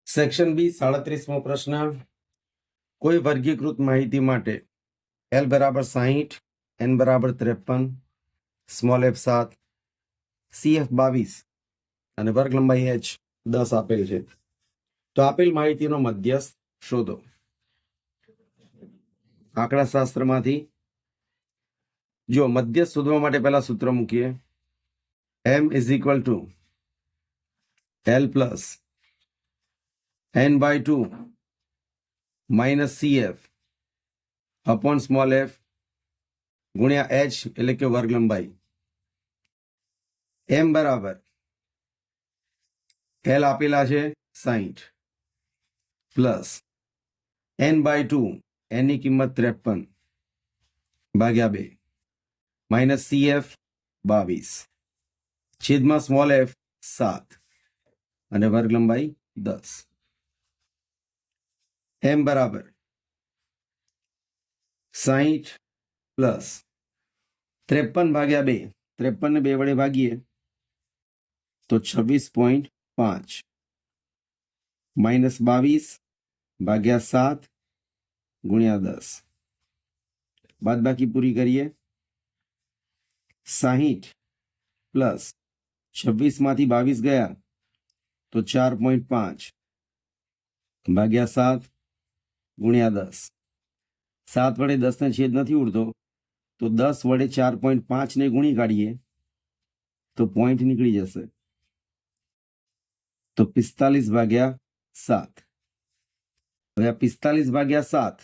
Section B 37મો પ્રશ્ન. કોઈ વર્ગીકૃત માહિતી માટે એલ બરાબર 60, એન બરાબર 53, સ્મોલ એફ 7, સીએફ 22 અને વર્ગ લંબાઈ એચ 10 આપેલ છે. તો આપેલ માહિતીનો મધ્યસ્થ શોધો. આંકડાશાસ્ત્રમાંથી જો મધ્યસ્થ શોધવા માટે પહેલા સૂત્ર મૂકીએ. M is equal to L plus n/2 minus CF upon small F ગુણ્યા એચ એટલે કે વર્ગ લંબાઈ. એમ બરાબર એલ આપેલા છે 60 પ્લસ n/2 એની કિંમત 53 ભાગ્યા 2 માઇનસ CF 22 છેદમાં સ્મોલ એફ 7 અને વર્ગ લંબાઈ 10. એમ બરાબર 60 પ્લસ 53 ભાગ્યા 2, 53 ને 2 વડે ભાગીએ તો 26.5 માઇનસ 22 ભાગ્યા 7 ગુણ્યા 10. બાદબાકી પૂરી કરીએ. 60 પ્લસ 26 માંથી 22 ગયા તો 4.5 ભાગ્યા 7 ગુણ્યા 10. 7 વડે 10 ને છેદ નથી ઉડતો તો 10 વડે 4.5 ને ગુણી કાઢીએ તો પોઈન્ટ નીકળી જશે. તો 45 ભાગ્યા 7. હવે 45 ભાગ્યા 7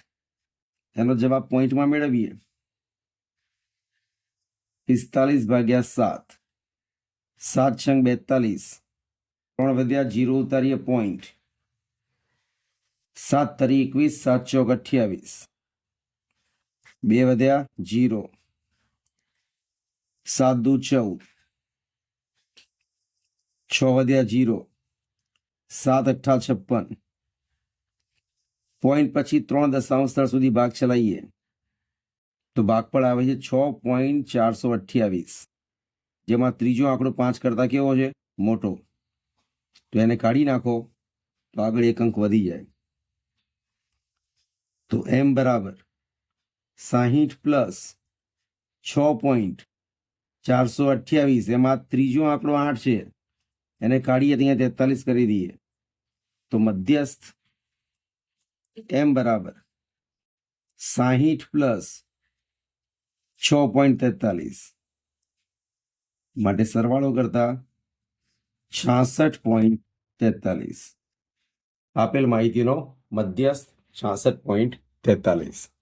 એનો જવાબ પોઈન્ટમાં મેળવીએ. 45 ભાગ્યા 7, 7 છંગ 42, 3 વધ્યા 0 ઉતારીએ પોઈન્ટ. 7 તરી 21, 7 ચોક 28, 2 વધ્યા 0, 7 દુ 14, 6 વધ્યા 0, 7 અઠ્ઠા 56. પોઈન્ટ પછી 3 દશાંશ સ્થળ સુધી ભાગ ચલાવીએ તો ભાગફળ આવે છે 6.428, જેમાં ત્રીજો આંકડો 5 કરતા કેવો છે? મોટો. તો એને કાઢી નાખો તો આગળ એક અંક વધી જાય. તો એમ બરાબર 60 પ્લસ 6.428, એમાં ત્રીજો આંકડો 8 છે, એને કાઢીએ તો અહીંયા 43 કરી દઈએ તો મધ્યસ્થ એમ બરાબર 60 પ્લસ 6.43 માટે સરવાળો કરતા 66.43. આપેલ માહિતીનો મધ્યસ્થ 66.43.